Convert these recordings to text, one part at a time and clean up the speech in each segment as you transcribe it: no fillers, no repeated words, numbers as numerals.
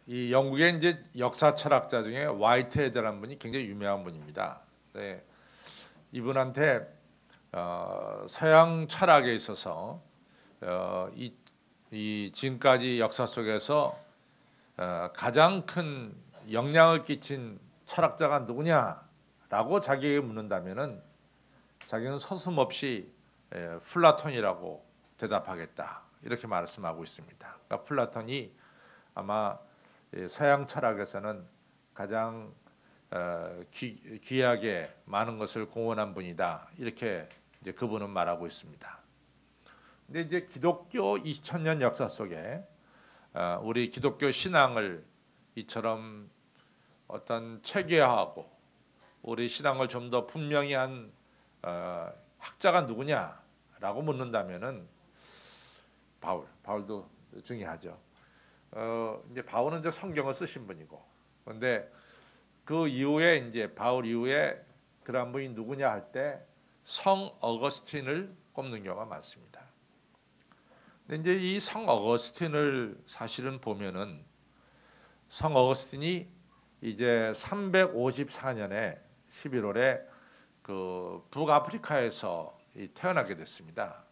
이 영국의 이제 역사 철학자 중에 화이트헤드라는 분이 굉장히 유명한 분입니다. 네. 이분한테 서양 철학에 있어서 이 지금까지 역사 속에서 가장 큰 영향을 끼친 철학자가 누구냐라고 자기에게 묻는다면은 자기는 서슴없이 플라톤이라고 대답하겠다 이렇게 말씀하고 있습니다. 그러니까 플라톤이 아마 서양 철학에서는 가장 귀하게 많은 것을 공헌한 분이다 이렇게 이제 그분은 말하고 있습니다. 근데 이제 기독교 2000년 역사 속에 우리 기독교 신앙을 이처럼 어떤 체계화하고 우리 신앙을 좀 더 분명히 한 학자가 누구냐라고 묻는다면은 바울도 중요하죠. 이제 바울은 이제 성경을 쓰신 분이고, 그런데 그 이후에 이제 바울 이후에 그런 분이 누구냐 할 때 성 어거스틴을 꼽는 경우가 많습니다. 근데 이제 이 성 어거스틴을 사실은 보면은 성 어거스틴이 이제 354년에 11월에 그 북아프리카에서 태어나게 됐습니다.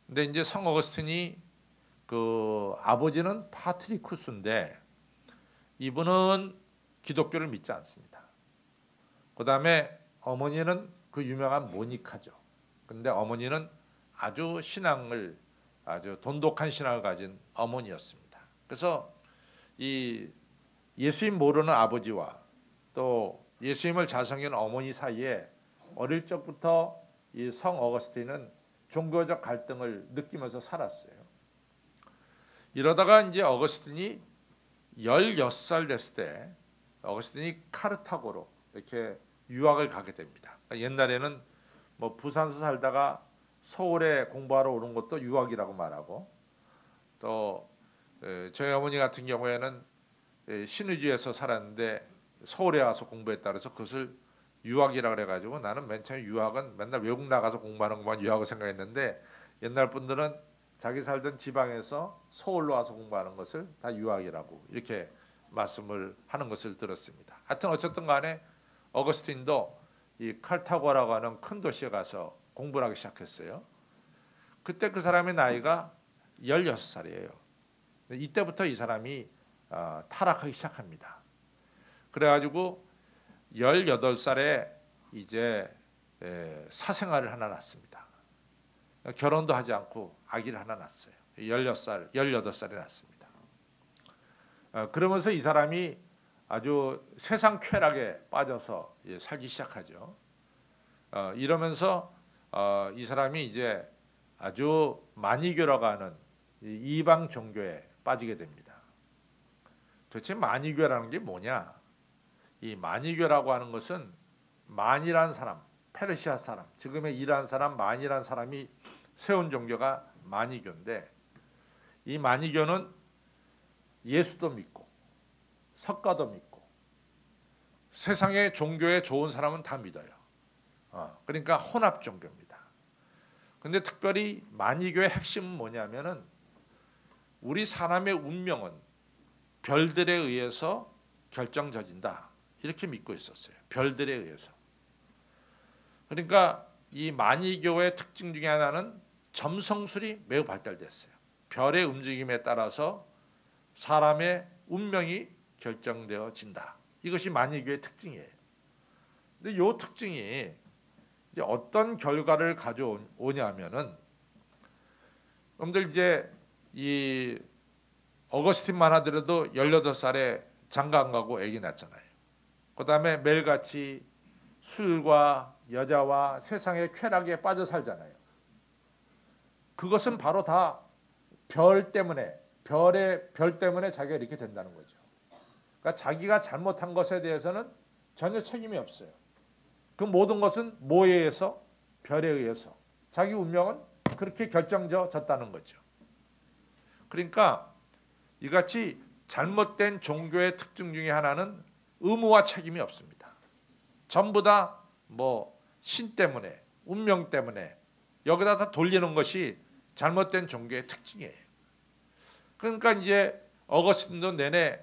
근데 이제 성 어거스틴이 그 아버지는 파트리쿠스인데 이분은 기독교를 믿지 않습니다. 그 다음에 어머니는 그 유명한 모니카죠. 근데 어머니는 아주 돈독한 신앙을 가진 어머니였습니다. 그래서 이 예수님 모르는 아버지와 또 예수님을 잘 섬기는 어머니 사이에 어릴 적부터 이 성 어거스틴은 종교적 갈등을 느끼면서 살았어요. 이러다가 이제 어거스틴이 16살 됐을 때 어거스틴이 카르타고로 이렇게 유학을 가게 됩니다. 옛날에는 뭐 부산서 살다가 서울에 공부하러 오는 것도 유학이라고 말하고, 또 저희 어머니 같은 경우에는 신의주에서 살았는데 서울에 와서 공부했다 그래서 그것을 유학이라 그래가지고 나는 맨 처음에 유학은 맨날 외국 나가서 공부하는 것만 유학을 생각했는데 옛날 분들은 자기 살던 지방에서 서울로 와서 공부하는 것을 다 유학이라고 이렇게 말씀을 하는 것을 들었습니다. 하여튼 어쨌든 간에 어거스틴도 이 칼타고라고 하는 큰 도시에 가서 공부를 하기 시작했어요. 그때 그 사람의 나이가 16살이에요. 이때부터 이 사람이 타락하기 시작합니다. 그래가지고 18살에 이제 사생아를 하나 낳습니다. 결혼도 하지 않고 아기를 하나 낳았어요. 18살에 낳습니다. 그러면서 이 사람이 아주 세상 쾌락에 빠져서 살기 시작하죠. 이러면서 이 사람이 이제 아주 마니교라고 하는 이방 종교에 빠지게 됩니다. 도대체 마니교라는 게 뭐냐? 이 마니교라고 하는 것은 만이라는 사람, 페르시아 사람, 지금의 이란 사람, 만이라는 사람이 세운 종교가 마니교인데, 이 마니교는 예수도 믿고 석가도 믿고 세상의 종교에 좋은 사람은 다 믿어요. 그러니까 혼합 종교입니다. 근데 특별히 마니교의 핵심은 뭐냐면은 우리 사람의 운명은 별들에 의해서 결정져진다 이렇게 믿고 있었어요. 별들에 의해서. 그러니까 이 마니교의 특징 중에 하나는 점성술이 매우 발달됐어요. 별의 움직임에 따라서 사람의 운명이 결정되어진다. 이것이 마니교의 특징이에요. 근데 이 특징이 이제 어떤 결과를 가져오냐면은, 여러분들 이제 이 어거스틴만 하더라도 18살에 장가 안 가고 아기 낳잖아요. 그 다음에 매일같이 술과 여자와 세상의 쾌락에 빠져 살잖아요. 그것은 바로 다 별 때문에 자기가 이렇게 된다는 거죠. 그러니까 자기가 잘못한 것에 대해서는 전혀 책임이 없어요. 그 모든 것은 뭐에 의해서? 별에 의해서. 자기 운명은 그렇게 결정졌다는 거죠. 그러니까 이같이 잘못된 종교의 특징 중에 하나는 의무와 책임이 없습니다. 전부 다 뭐 신 때문에, 운명 때문에 여기다 다 돌리는 것이 잘못된 종교의 특징이에요. 그러니까 이제 어거스틴도 내내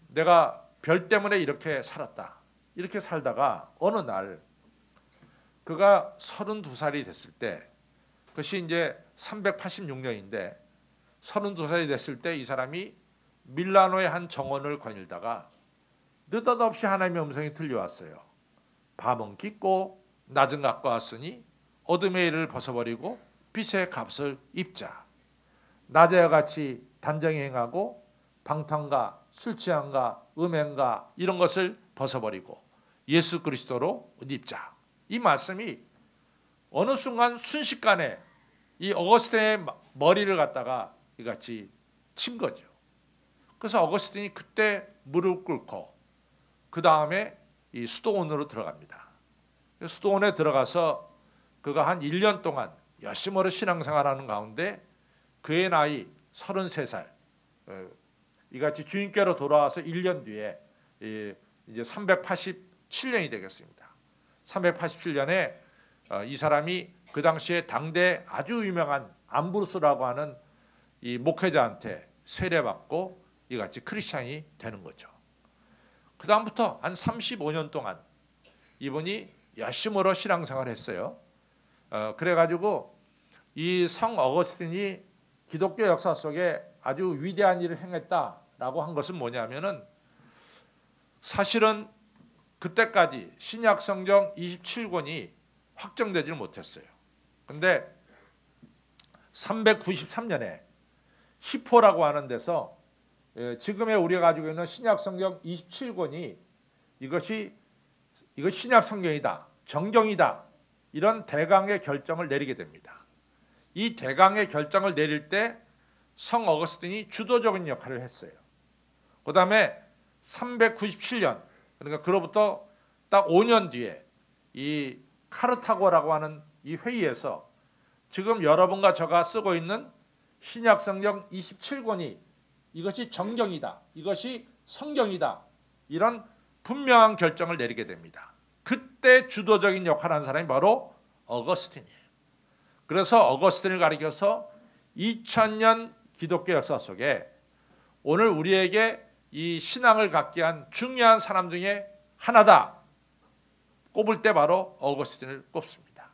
내가 별 때문에 이렇게 살았다. 이렇게 살다가 어느 날 그가 32살이 됐을 때, 그것이 이제 386년인데 32살이 됐을 때 이 사람이 밀라노의 한 정원을 거닐다가 느닷없이 하나님의 음성이 들려왔어요. 밤은 깊고 낮은 갖고 왔으니 어둠의 일을 벗어버리고 빛의 값을 입자. 낮에와 같이 단정히 행하고 방탕과 술 취함과 음행과 이런 것을 벗어버리고 예수 그리스도로 옷 입자. 이 말씀이 어느 순간 순식간에 이 어거스틴의 머리를 갖다가 이같이 친 거죠. 그래서 어거스틴이 그때 무릎 꿇고 그 다음에 이 수도원으로 들어갑니다. 수도원에 들어가서 그가 한 1년 동안 열심히 신앙생활하는 가운데 그의 나이 33살, 이같이 주님께로 돌아와서 1년 뒤에 이제 387년이 되겠습니다. 387년에 이 사람이 그 당시에 당대 아주 유명한 암브루스라고 하는 이 목회자한테 세례받고 이같이 크리스찬이 되는 거죠. 그 다음부터 한 35년 동안 이분이 열심으로 신앙생활을 했어요. 그래가지고 이 성 어거스틴이 기독교 역사 속에 아주 위대한 일을 행했다라고 한 것은 뭐냐면은 사실은 그때까지 신약 성경 27권이 확정되질 못했어요. 근데 393년에 히포라고 하는 데서 지금의 우리가 가지고 있는 신약 성경 27권이 이것이 신약 성경이다, 정경이다, 이런 대강의 결정을 내리게 됩니다. 이 대강의 결정을 내릴 때 성 어거스틴이 주도적인 역할을 했어요. 그 다음에 397년, 그러니까 그로부터 딱 5년 뒤에 이 카르타고라고 하는 이 회의에서 지금 여러분과 저가 쓰고 있는 신약 성경 27권이 이것이 정경이다, 이것이 성경이다, 이런 분명한 결정을 내리게 됩니다. 그때 주도적인 역할을 한 사람이 바로 어거스틴이에요. 그래서 어거스틴을 가리켜서 2000년 기독교 역사 속에 오늘 우리에게 이 신앙을 갖게 한 중요한 사람 중에 하나다 꼽을 때 바로 어거스틴을 꼽습니다.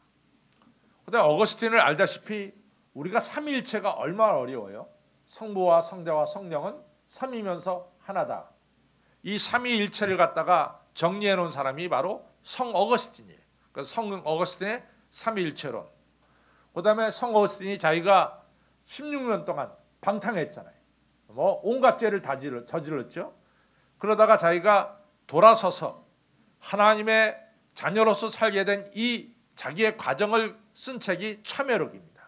그다음에 어거스틴을 알다시피 우리가 삼위일체가 얼마나 어려워요. 성부와 성자와 성령은 삼위면서 하나다. 이 삼위일체를 갖다가 정리해 놓은 사람이 바로 성 어거스틴이에요. 그래서 성 어거스틴의 삼위일체론. 그다음에 성 어거스틴이 자기가 16년 동안 방탕했잖아요. 뭐 온갖 죄를 다 저질렀죠. 그러다가 자기가 돌아서서 하나님의 자녀로서 살게 된 이 자기의 과정을 쓴 책이 참회록입니다.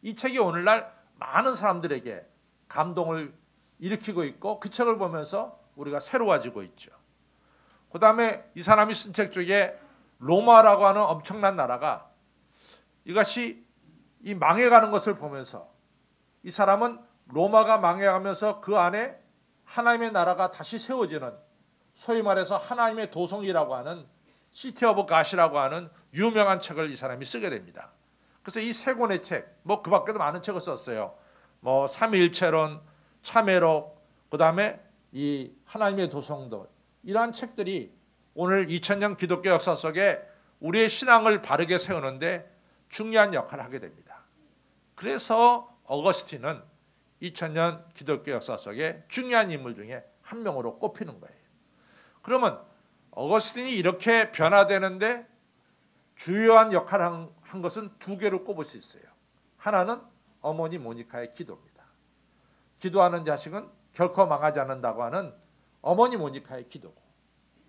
이 책이 오늘날 많은 사람들에게 감동을 일으키고 있고 그 책을 보면서 우리가 새로워지고 있죠. 그 다음에 이 사람이 쓴 책 중에 로마라고 하는 엄청난 나라가 이것이 이 망해가는 것을 보면서 이 사람은 로마가 망해가면서 그 안에 하나님의 나라가 다시 세워지는, 소위 말해서 하나님의 도성이라고 하는 시티 오브 갓이라고 하는 유명한 책을 이 사람이 쓰게 됩니다. 그래서 이 세 권의 책, 뭐 그 밖에도 많은 책을 썼어요. 뭐 삼위일체론, 참회록, 그 다음에 이 하나님의 도성들, 이러한 책들이 오늘 2000년 기독교 역사 속에 우리의 신앙을 바르게 세우는데 중요한 역할을 하게 됩니다. 그래서 어거스틴은 2000년 기독교 역사 속에 중요한 인물 중에 한 명으로 꼽히는 거예요. 그러면 어거스틴이 이렇게 변화되는데 주요한 역할을 한 것은 두 개로 꼽을 수 있어요. 하나는 어머니 모니카의 기도입니다. 기도하는 자식은 결코 망하지 않는다고 하는 어머니 모니카의 기도고,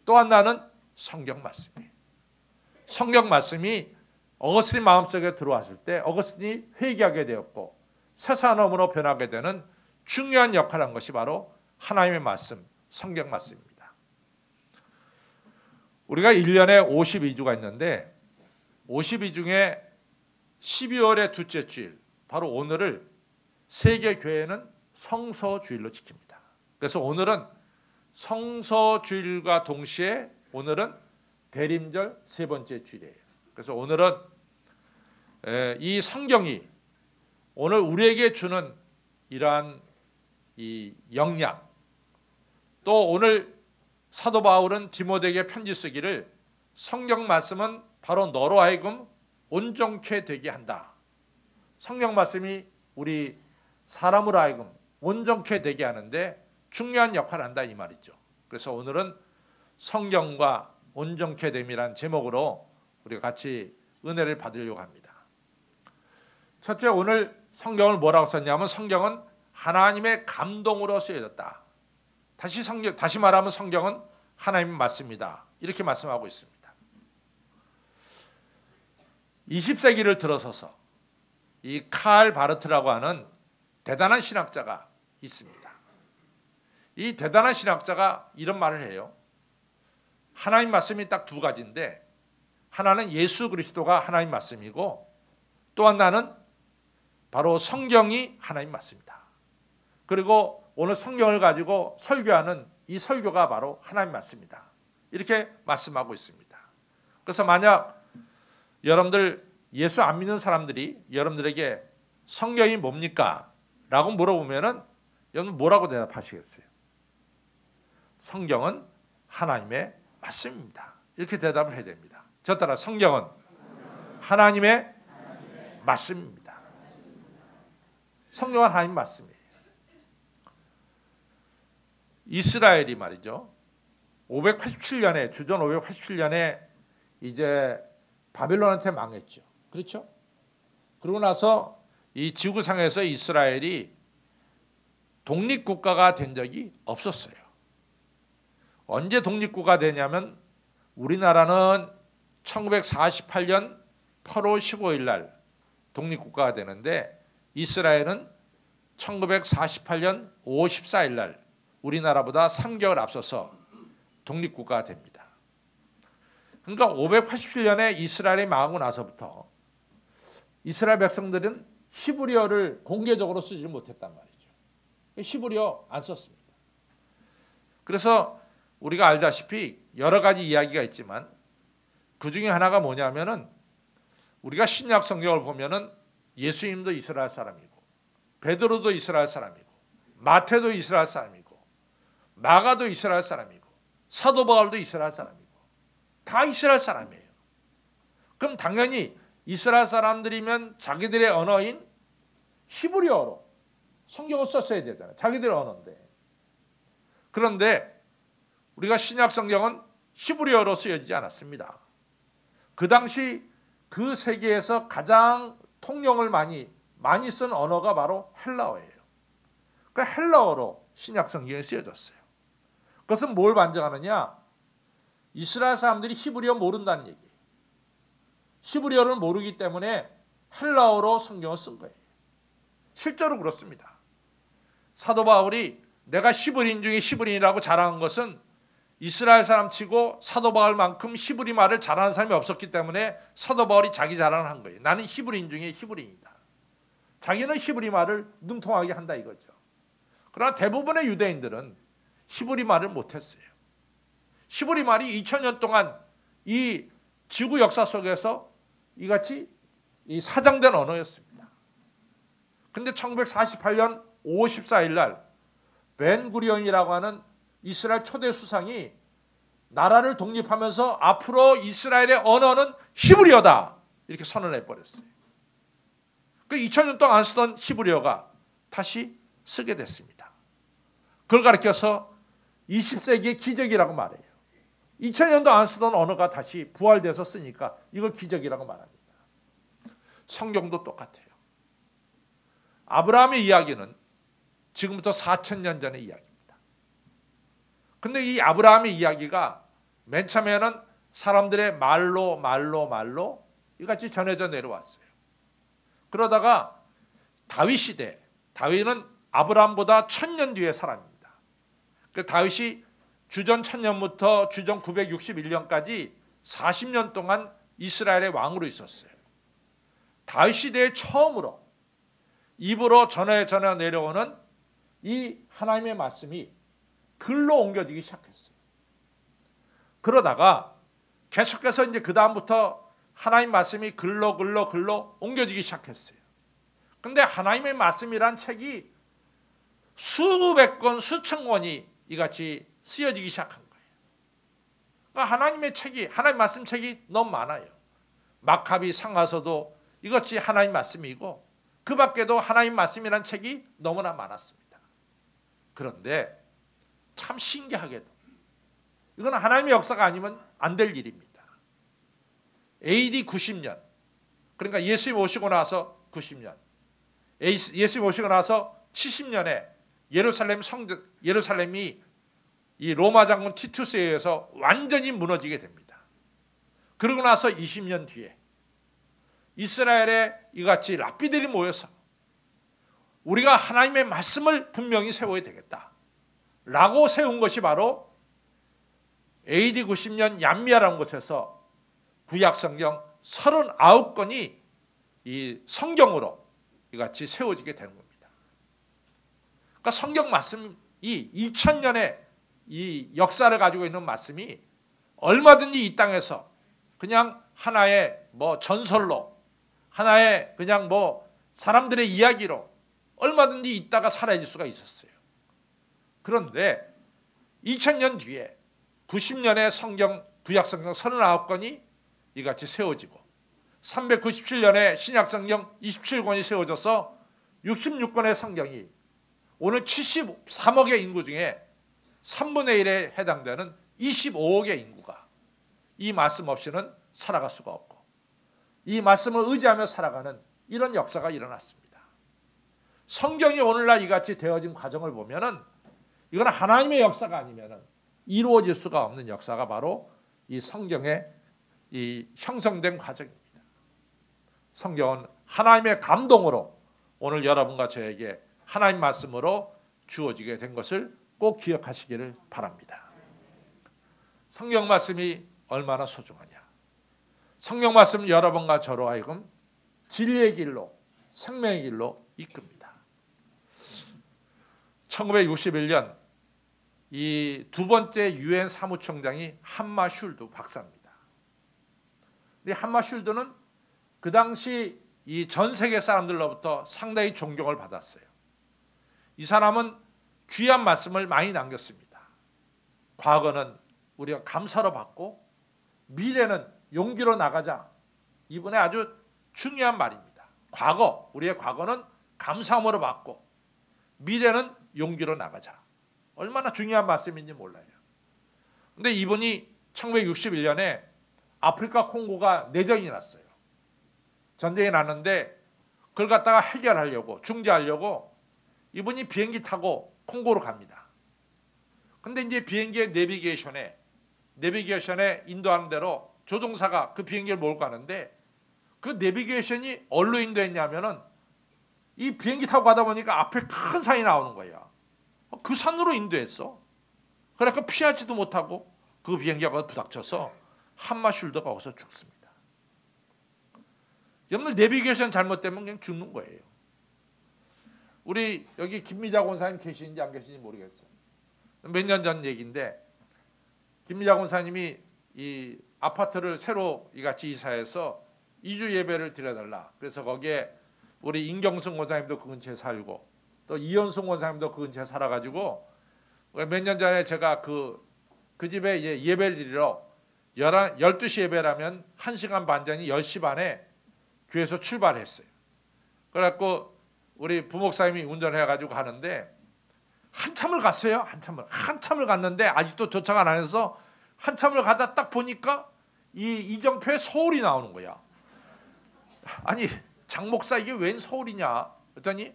또 하나는 성경 말씀이에요. 성경 말씀이 어거스틴 마음속에 들어왔을 때 어거스틴이 회개하게 되었고 새 사람으로 변하게 되는 중요한 역할을 한 것이 바로 하나님의 말씀, 성경 말씀입니다. 우리가 1년에 52주가 있는데 52 중에 12월의 둘째 주일, 바로 오늘을 세계교회는 성서주일로 지킵니다. 그래서 오늘은 성서주일과 동시에 오늘은 대림절 세 번째 주일이에요. 그래서 오늘은 이 성경이 오늘 우리에게 주는 이러한 이 역량, 또 오늘 사도 바울은 디모데에게 편지 쓰기를 성경 말씀은 바로 너로 하여금 온전케 되게 한다. 성경 말씀이 우리 사람으로 하여금 온전케 되게 하는데 중요한 역할을 한다 이 말이죠. 그래서 오늘은 성경과 온전케 됨이란 제목으로 우리가 같이 은혜를 받으려고 합니다. 첫째, 오늘 성경을 뭐라고 썼냐면 성경은 하나님의 감동으로 쓰여졌다. 다시 말하면 성경은 하나님의 말씀이다. 이렇게 말씀하고 있습니다. 20세기를 들어서서 이 칼 바르트라고 하는 대단한 신학자가 있습니다. 이 대단한 신학자가 이런 말을 해요. 하나님 말씀이 딱 두 가지인데 하나는 예수 그리스도가 하나님 말씀이고 또 하나는 바로 성경이 하나님 말씀이다. 그리고 오늘 성경을 가지고 설교하는 이 설교가 바로 하나님 말씀이다. 이렇게 말씀하고 있습니다. 그래서 만약 여러분들 예수 안 믿는 사람들이 여러분들에게 성경이 뭡니까? 라고 물어보면은 여러분 뭐라고 대답하시겠어요? 성경은 하나님의 말씀입니다. 이렇게 대답을 해야 됩니다. 저 따라 성경은 하나님의 말씀입니다. 성경은 하나님 말씀이에요. 이스라엘이 말이죠. 587년에 주전 587년에 이제 바빌론한테 망했죠. 그렇죠? 그러고 나서 이 지구상에서 이스라엘이 독립국가가 된 적이 없었어요. 언제 독립국가 되냐면 우리나라는 1948년 8월 15일 날 독립국가가 되는데 이스라엘은 1948년 5월 14일 날 우리나라보다 3개월 앞서서 독립국가가 됩니다. 그러니까 587년에 이스라엘이 망하고 나서부터 이스라엘 백성들은 히브리어를 공개적으로 쓰지 못했단 말이죠. 히브리어 안 썼습니다. 그래서 우리가 알다시피 여러 가지 이야기가 있지만 그 중에 하나가 뭐냐면은 우리가 신약 성경을 보면은 예수님도 이스라엘 사람이고 베드로도 이스라엘 사람이고 마태도 이스라엘 사람이고 마가도 이스라엘 사람이고 사도 바울도 이스라엘 사람이고 다 이스라엘 사람이에요. 그럼 당연히 이스라엘 사람들이면 자기들의 언어인 히브리어로 성경을 썼어야 되잖아요. 자기들의 언어인데. 그런데 우리가 신약 성경은 히브리어로 쓰여지지 않았습니다. 그 당시 그 세계에서 가장 통용을 많이 쓴 언어가 바로 헬라어예요. 그 헬라어로 신약 성경이 쓰여졌어요. 그것은 뭘 반증하느냐? 이스라엘 사람들이 히브리어 모른다는 얘기예요. 히브리어를 모르기 때문에 헬라어로 성경을 쓴 거예요. 실제로 그렇습니다. 사도 바울이 내가 히브리인 중에 히브리인이라고 자랑한 것은 이스라엘 사람 치고 사도 바울만큼 히브리 말을 잘하는 사람이 없었기 때문에 사도 바울이 자기 자랑을 한 거예요. 나는 히브리인 중에 히브리인이다. 자기는 히브리 말을 능통하게 한다 이거죠. 그러나 대부분의 유대인들은 히브리 말을 못했어요. 히브리 말이 2000년 동안 이 지구 역사 속에서 이같이 사장된 언어였습니다. 그런데 1948년 5월 14일 날 벤구리온이라고 하는 이스라엘 초대 수상이 나라를 독립하면서 앞으로 이스라엘의 언어는 히브리어다 이렇게 선언을 해버렸어요. 그 2000년 동안 안 쓰던 히브리어가 다시 쓰게 됐습니다. 그걸 가리켜서 20세기의 기적이라고 말해요. 2000년도 안 쓰던 언어가 다시 부활돼서 쓰니까 이걸 기적이라고 말합니다. 성경도 똑같아요. 아브라함의 이야기는 지금부터 4000년 전의 이야기입니다. 근데 이 아브라함의 이야기가 맨 처음에는 사람들의 말로 이같이 전해져 내려왔어요. 그러다가 다윗 시대, 다윗은 아브라함보다 1000년 뒤의 사람입니다. 그 다윗이 주전 1000년부터 주전 961년까지 40년 동안 이스라엘의 왕으로 있었어요. 다윗 시대에 처음으로 입으로 전해 내려오는 이 하나님의 말씀이 글로 옮겨지기 시작했어요. 그러다가 계속해서 이제 그 다음부터 하나님 말씀이 글로 옮겨지기 시작했어요. 그런데 하나님의 말씀이란 책이 수백 권, 수천 권이 이같이 쓰여지기 시작한 거예요. 그러니까 하나님의 책이, 하나님 말씀 책이 너무 많아요. 마카비 상하서도 이것이 하나님 말씀이고 그 밖에도 하나님 말씀이라는 책이 너무나 많았습니다. 그런데 참 신기하게도 이건 하나님의 역사가 아니면 안 될 일입니다. AD 90년, 그러니까 예수님 오시고 나서 90년, 예수님 오시고 나서 70년에 예루살렘이 이 로마 장군 티투스에 의해서 완전히 무너지게 됩니다. 그러고 나서 20년 뒤에 이스라엘에 이같이 랍비들이 모여서 우리가 하나님의 말씀을 분명히 세워야 되겠다 라고 세운 것이 바로 AD 90년 얀미아라는 곳에서 구약성경 39권이 이 성경으로 이같이 세워지게 되는 겁니다. 그러니까 성경 말씀이 2000년의 이 역사를 가지고 있는 말씀이 얼마든지 이 땅에서 그냥 하나의 뭐 전설로, 하나의 그냥 뭐 사람들의 이야기로 얼마든지 있다가 사라질 수가 있었어요. 그런데 2000년 뒤에 90년의 성경, 구약성경 39권이 이같이 세워지고 397년에 신약성경 27권이 세워져서 66권의 성경이 오늘 73억의 인구 중에 3분의 1에 해당되는 25억의 인구가 이 말씀 없이는 살아갈 수가 없고 이 말씀을 의지하며 살아가는 이런 역사가 일어났습니다. 성경이 오늘날 이같이 되어진 과정을 보면은 이건 하나님의 역사가 아니면은 이루어질 수가 없는 역사가 바로 이 성경의 이 형성된 과정입니다. 성경은 하나님의 감동으로 오늘 여러분과 저에게 하나님 말씀으로 주어지게 된 것을 꼭 기억하시기를 바랍니다. 성경 말씀이 얼마나 소중하냐. 성경 말씀은 여러분과 저로 하여금 진리의 길로, 생명의 길로 이끕니다. 1961년 이 두 번째 유엔 사무총장이 한마 슐드 박사입니다. 근데 한마 슐드는 그 당시 이 전 세계 사람들로부터 상당히 존경을 받았어요. 이 사람은 귀한 말씀을 많이 남겼습니다. 과거는 우리가 감사로 받고 미래는 용기로 나가자. 이번에 아주 중요한 말입니다. 과거, 우리의 과거는 감사함으로 받고 미래는 용기로 나가자. 얼마나 중요한 말씀인지 몰라요. 근데 이분이 1961년에 아프리카 콩고가 내전이 났어요. 전쟁이 났는데 그걸 갖다가 해결하려고, 중재하려고 이분이 비행기 타고 콩고로 갑니다. 근데 이제 비행기의 내비게이션에 인도하는 대로 조종사가 그 비행기를 몰고 가는데 그 내비게이션이 어디로 인도했냐면은 이 비행기 타고 가다 보니까 앞에 큰 산이 나오는 거예요. 그 산으로 인도했어. 그러니까 피하지도 못하고 그 비행기가 부닥쳐서 한마 슐드가 와서 죽습니다. 여러분들 내비게이션 잘못되면 그냥 죽는 거예요. 우리 여기 김미자 권사님 계시는지 안 계시는지 모르겠어요. 몇 년 전 얘기인데 김미자 권사님이 이 아파트를 새로 이같이 이사해서 2주 예배를 드려달라. 그래서 거기에 우리 인경승 권사님도 그 근처에 살고 또 이현승 권사님도 그 근처에 살아가지고 몇 년 전에 제가 그 집에 예배를 드리러 12시 예배라면 1시간 반 전이 10시 반에 교회에서 출발했어요. 그래갖고 우리 부목사님이 운전해가지고 가는데 한참을 갔어요. 한참을 갔는데 아직도 도착 안 해서 한참을 가다 딱 보니까 이 이정표에 서울이 나오는 거야. 아니 장 목사 이게 웬 서울이냐 그랬더니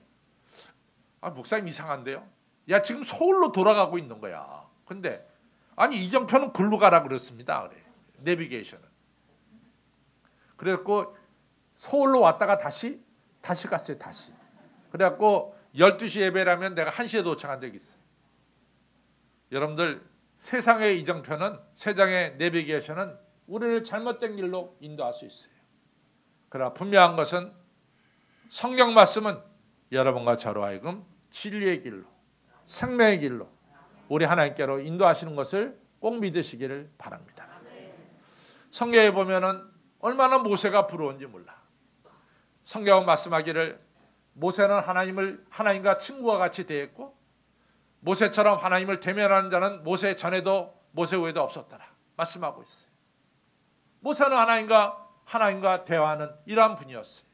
목사님 이상한데요. 야 지금 서울로 돌아가고 있는 거야. 근데 아니 이정표는 글로 가라 그랬습니다. 그래. 내비게이션은. 그래갖고 서울로 왔다가 다시 갔어요. 다시. 그래갖고 12시 예배라면 내가 1시에 도착한 적이 있어요. 여러분들 세상의 이정표는, 세상의 내비게이션은 우리를 잘못된 길로 인도할 수 있어요. 그러나 분명한 것은 성경 말씀은 여러분과 저로 하여금 진리의 길로, 생명의 길로 우리 하나님께로 인도하시는 것을 꼭 믿으시기를 바랍니다. 성경에 보면은 얼마나 모세가 부러운지 몰라. 성경은 말씀하기를 모세는 하나님과 친구와 같이 대했고 모세처럼 하나님을 대면하는 자는 모세 전에도 모세 후에도 없었더라 말씀하고 있어요. 모세는 하나님과 대화하는 이러한 분이었어요.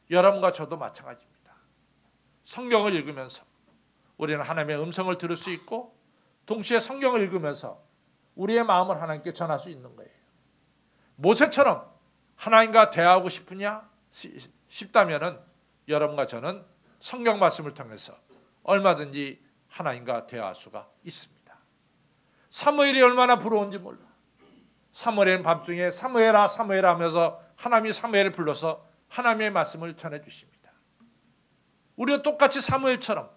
여러분과 저도 마찬가지입니다. 성경을 읽으면서 우리는 하나님의 음성을 들을 수 있고 동시에 성경을 읽으면서 우리의 마음을 하나님께 전할 수 있는 거예요. 모세처럼 하나님과 대화하고 싶다면은 여러분과 저는 성경 말씀을 통해서 얼마든지 하나님과 대화할 수가 있습니다. 사무엘이 얼마나 부러운지 몰라. 사무엘은 밤중에 사무엘아 사무엘아 하면서 하나님이 사무엘을 불러서 하나님의 말씀을 전해 주십니다. 우리도 똑같이 사무엘처럼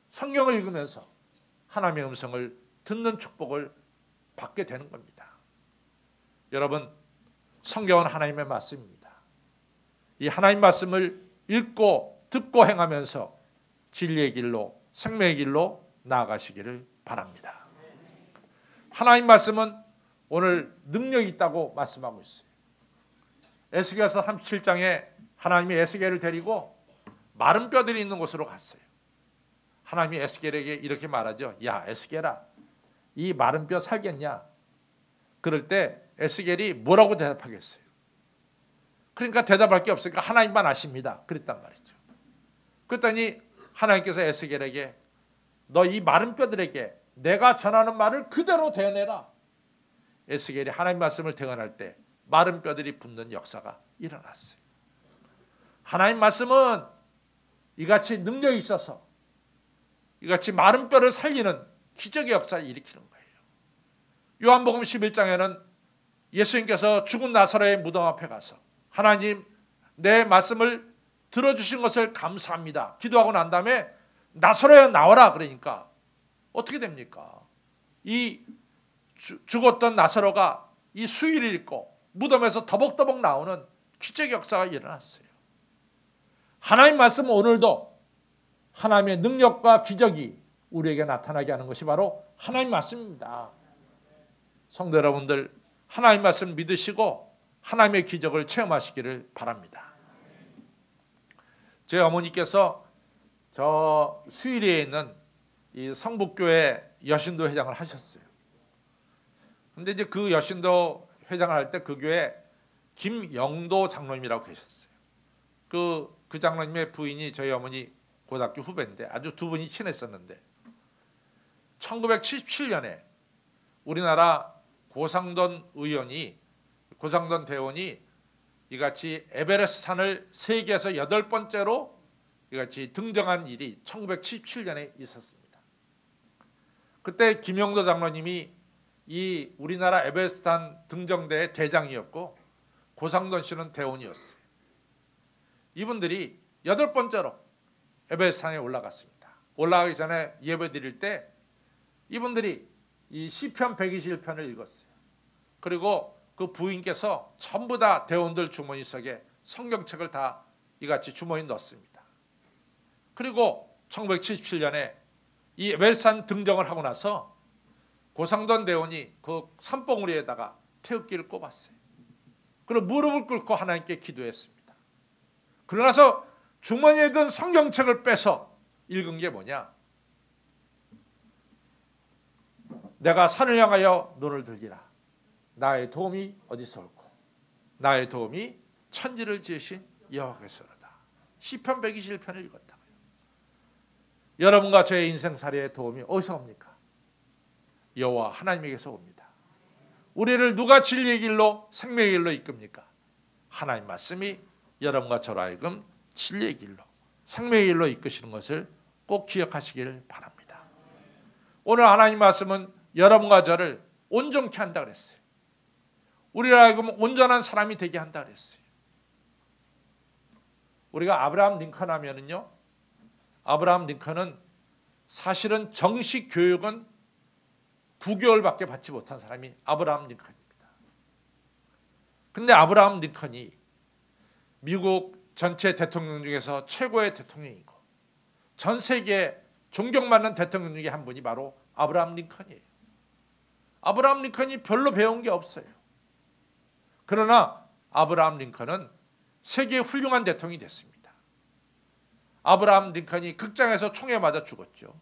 성경을 읽으면서 하나님의 음성을 듣는 축복을 받게 되는 겁니다. 여러분, 성경은 하나님의 말씀입니다. 이 하나님 말씀을 읽고 듣고 행하면서 진리의 길로 생명의 길로 나아가시기를 바랍니다. 하나님 말씀은 오늘 능력이 있다고 말씀하고 있어요. 에스겔서 37장에 하나님이 에스겔을 데리고 마른 뼈들이 있는 곳으로 갔어요. 하나님이 에스겔에게 이렇게 말하죠. 야 에스겔아, 이 마른 뼈 살겠냐? 그럴 때 에스겔이 뭐라고 대답하겠어요? 그러니까 대답할 게 없으니까 하나님만 아십니다. 그랬단 말이죠. 그랬더니 하나님께서 에스겔에게 너 이 마른 뼈들에게 내가 전하는 말을 그대로 대해내라. 에스겔이 하나님 말씀을 대언할 때 마른 뼈들이 붙는 역사가 일어났어요. 하나님 말씀은 이같이 능력이 있어서 이같이 마른 뼈를 살리는 기적의 역사를 일으키는 거예요. 요한복음 11장에는 예수님께서 죽은 나사로의 무덤 앞에 가서 하나님 내 말씀을 들어주신 것을 감사합니다. 기도하고 난 다음에 나사로야 나와라 그러니까 어떻게 됩니까? 이 죽었던 나사로가 이 수의를 입고 무덤에서 더벅더벅 나오는 기적의 역사가 일어났어요. 하나님 말씀은 오늘도 하나님의 능력과 기적이 우리에게 나타나게 하는 것이 바로 하나님 말씀입니다. 성도 여러분들, 하나님 말씀 믿으시고 하나님의 기적을 체험하시기를 바랍니다. 제 어머니께서 저 수일리에 있는 이 성북교회 여신도 회장을 하셨어요. 근데 이제 그 여신도 회장을 할 때 그 교회 김영도 장로님이라고 계셨어요. 그 장로님의 부인이 저희 어머니 고등학교 후배인데 아주 두 분이 친했었는데 1977년에 우리나라 고상돈 대원이 이같이 에베레스트 산을 세계에서 8번째로 이같이 등정한 일이 1977년에 있었습니다. 그때 김영도 장로님이 이 우리나라 에베레스트 산 등정대의 대장이었고 고상돈 씨는 대원이었어요. 이분들이 8번째로 에베레스트 산에 올라갔습니다. 올라가기 전에 예배 드릴 때 이분들이 이 시편 121편을 읽었어요. 그리고 그 부인께서 전부 다 대원들 주머니 속에 성경책을 다 이같이 주머니에 넣었습니다. 그리고 1977년에 이 에베레스트 산 등정을 하고 나서 고상돈 대원이 그 산봉우리에다가 태극기를 꼽았어요. 그리고 무릎을 꿇고 하나님께 기도했습니다. 그러고 나서 주머니에 든 성경책을 빼서 읽은 게 뭐냐? 내가 산을 향하여 눈을 들기라. 나의 도움이 어디서 올꼬? 나의 도움이 천지를 지으신 여호와께서로다. 시편 121편을 읽었다고요. 여러분과 저의 인생살이의 도움이 어디서 옵니까? 여호와 하나님에게서 옵니다. 우리를 누가 진리의 길로 생명의 길로 이끕니까? 하나님 말씀이 여러분과 저로 하여금 진리의 길로 생명의 길로 이끄시는 것을 꼭 기억하시길 바랍니다. 오늘 하나님 말씀은 여러분과 저를 온전케 한다 그랬어요. 우리로 하여금 온전한 사람이 되게 한다 그랬어요. 우리가 아브라함 링컨 하면은요, 아브라함 링컨은 사실은 정식 교육은 9개월밖에 받지 못한 사람이 아브라함 링컨입니다. 근데 아브라함 링컨이 미국 전체 대통령 중에서 최고의 대통령이고 전 세계에 존경받는 대통령 중에 한 분이 바로 아브라함 링컨이에요. 아브라함 링컨이 별로 배운 게 없어요. 그러나 아브라함 링컨은 세계의 훌륭한 대통령이 됐습니다. 아브라함 링컨이 극장에서 총에 맞아 죽었죠.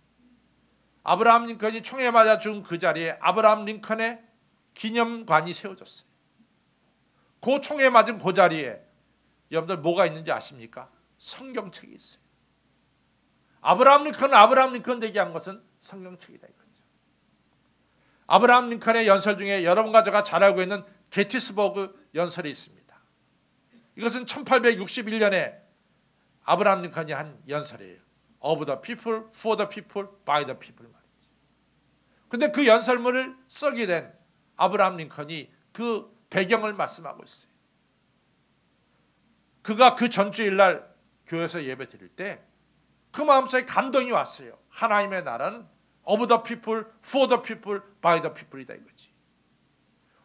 아브라함 링컨이 총에 맞아 죽은 그 자리에 아브라함 링컨의 기념관이 세워졌어요. 그 총에 맞은 그 자리에 여러분들 뭐가 있는지 아십니까? 성경책이 있어요. 아브라함 링컨은 아브라함 링컨 되게 한 것은 성경책이다 이거죠. 아브라함 링컨의 연설 중에 여러분과 제가 잘 알고 있는 게티스버그 연설이 있습니다. 이것은 1861년에 아브라함 링컨이 한 연설이에요. Of the people, for the people, by the people 말이죠. 근데 그 연설문을 쓰게 된 아브라함 링컨이 그 배경을 말씀하고 있어요. 그가 그 전주일 날 교회에서 예배 드릴 때 그 마음속에 감동이 왔어요. 하나님의 나라는 of the people, for the people, by the people이다 이거지.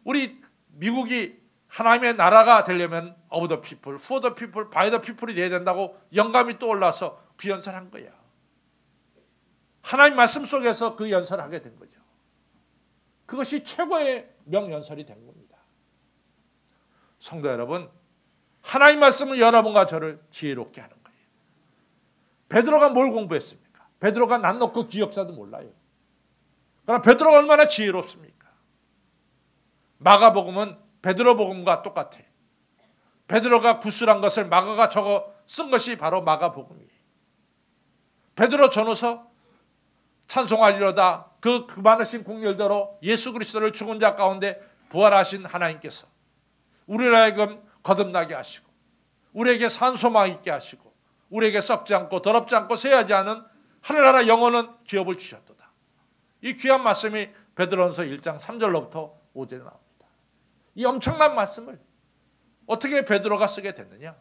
우리 미국이 하나님의 나라가 되려면 of the people, for the people, by the people이 돼야 된다고 영감이 떠올라서 그 연설한 거야. 하나님 말씀 속에서 그 연설을 하게 된 거죠. 그것이 최고의 명연설이 된 겁니다. 성도 여러분, 하나님 말씀은 여러분과 저를 지혜롭게 하는 거예요. 베드로가 뭘 공부했습니까? 베드로가 난 놓고 기억사도 몰라요. 그러나 베드로가 얼마나 지혜롭습니까? 마가복음은 베드로 복음과 똑같아. 베드로가 구술한 것을 마가가 적어 쓴 것이 바로 마가복음이에요. 베드로 전후서 찬송하리로다 그 많으신 국률대로 예수 그리스도를 죽은 자 가운데 부활하신 하나님께서 우리를 하여금 거듭나게 하시고 우리에게 산소망 있게 하시고 우리에게 썩지 않고 더럽지 않고 쇠하지 않은 하늘나라 영원한 기업을 주셨도다. 이 귀한 말씀이 베드로전서 1장 3절로부터 5절에 나옵니다. 이 엄청난 말씀을 어떻게 베드로가 쓰게 됐느냐?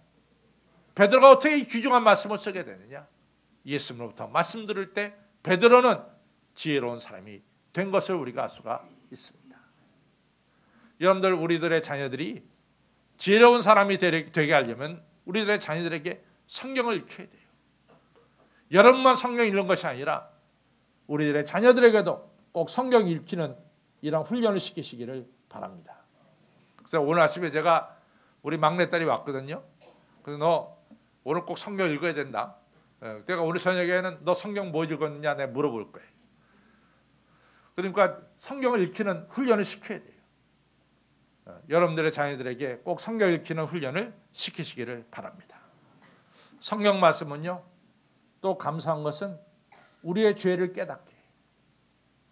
베드로가 어떻게 이 귀중한 말씀을 쓰게 됐느냐? 예수님으로부터 말씀 들을 때 베드로는 지혜로운 사람이 된 것을 우리가 알 수가 있습니다. 여러분들, 우리들의 자녀들이 지혜로운 사람이 되게 하려면 우리들의 자녀들에게 성경을 읽혀야 돼요. 여러분만 성경 읽는 것이 아니라 우리들의 자녀들에게도 꼭 성경 읽히는 이런 훈련을 시키시기를 바랍니다. 그래서 오늘 아침에 제가 우리 막내딸이 왔거든요. 그래서 너 오늘 꼭 성경 읽어야 된다. 내가 오늘 저녁에는 너 성경 뭐 읽었느냐 내가 물어볼 거예요. 그러니까 성경을 읽히는 훈련을 시켜야 돼요. 여러분들의 자녀들에게 꼭 성경 읽히는 훈련을 시키시기를 바랍니다. 성경 말씀은요, 또 감사한 것은 우리의 죄를 깨닫게,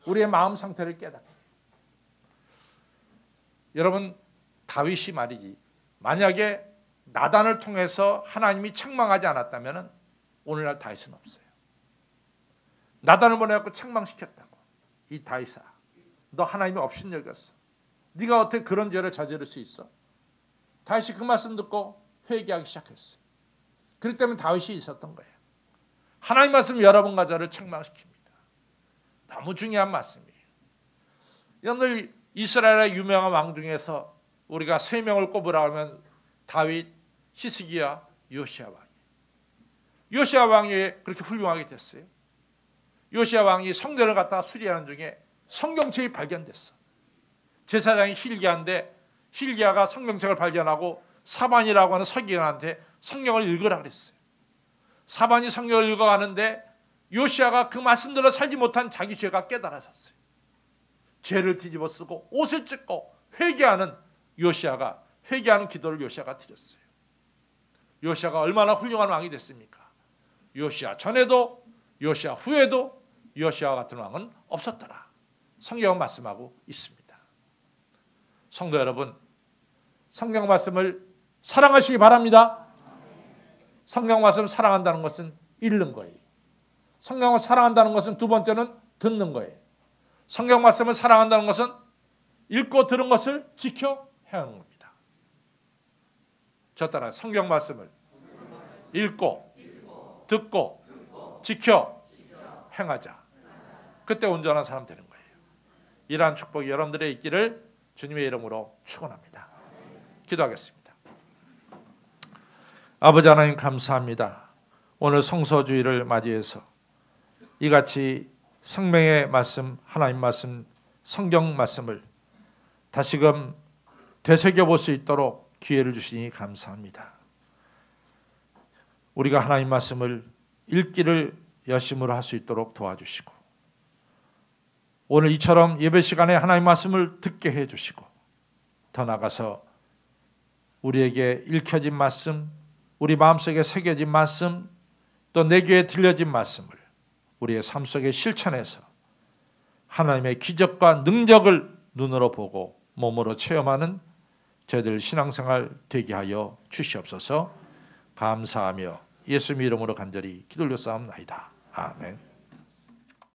우리의 마음 상태를 깨닫게. 여러분, 다윗이 말이지, 만약에 나단을 통해서 하나님이 책망하지 않았다면 오늘날 다윗은 없어요. 나단을 보내갖고 책망시켰다고. 이 다윗아, 너 하나님이 업신여겼어. 네가 어떻게 그런 죄를 저지를 수 있어? 다윗이 그 말씀 듣고 회개하기 시작했어요. 그렇기 때문에 다윗이 있었던 거예요. 하나님 말씀 여러분과 저를 책망시킵니다. 너무 중요한 말씀이에요. 여러분들, 이스라엘의 유명한 왕 중에서 우리가 3명을 꼽으라 하면 다윗, 히스기야, 요시야 왕. 요시야 왕이 그렇게 훌륭하게 됐어요. 요시야 왕이 성전을 갖다가 수리하는 중에 성경책이 발견됐어. 제사장이 힐기야인데 힐기야가 성경책을 발견하고 사반이라고 하는 서기관한테 성경을 읽으라 그랬어요. 사반이 성경을 읽어가는데 요시야가 그 말씀대로 살지 못한 자기 죄가 깨달아졌어요. 죄를 뒤집어 쓰고 옷을 찢고 회개하는 요시야가, 회개하는 기도를 요시야가 드렸어요. 요시야가 얼마나 훌륭한 왕이 됐습니까? 요시야 전에도 요시야 후에도 요시야와 같은 왕은 없었더라. 성경은 말씀하고 있습니다. 성도 여러분, 성경 말씀을 사랑하시기 바랍니다. 성경 말씀을 사랑한다는 것은 읽는 거예요. 성경을 사랑한다는 것은 두 번째는 듣는 거예요. 성경 말씀을 사랑한다는 것은 읽고 들은 것을 지켜 행하는 겁니다. 저 따라 성경 말씀을 읽고 듣고 지켜 행하자. 그때 온전한 사람 되는 거예요. 이러한 축복이 여러분들의 있기를 주님의 이름으로 축원합니다. 기도하겠습니다. 아버지 하나님, 감사합니다. 오늘 성서주의를 맞이해서 이같이 생명의 말씀, 하나님 말씀, 성경 말씀을 다시금 되새겨볼 수 있도록 기회를 주시니 감사합니다. 우리가 하나님 말씀을 읽기를 열심으로 할 수 있도록 도와주시고 오늘 이처럼 예배 시간에 하나님의 말씀을 듣게 해주시고 더 나아가서 우리에게 읽혀진 말씀, 우리 마음속에 새겨진 말씀, 또 내 귀에 들려진 말씀을 우리의 삶 속에 실천해서 하나님의 기적과 능력을 눈으로 보고 몸으로 체험하는 저희들 신앙생활 되게 하여 주시옵소서. 감사하며 예수님 이름으로 간절히 기도 올렸사옵나이다. 아멘.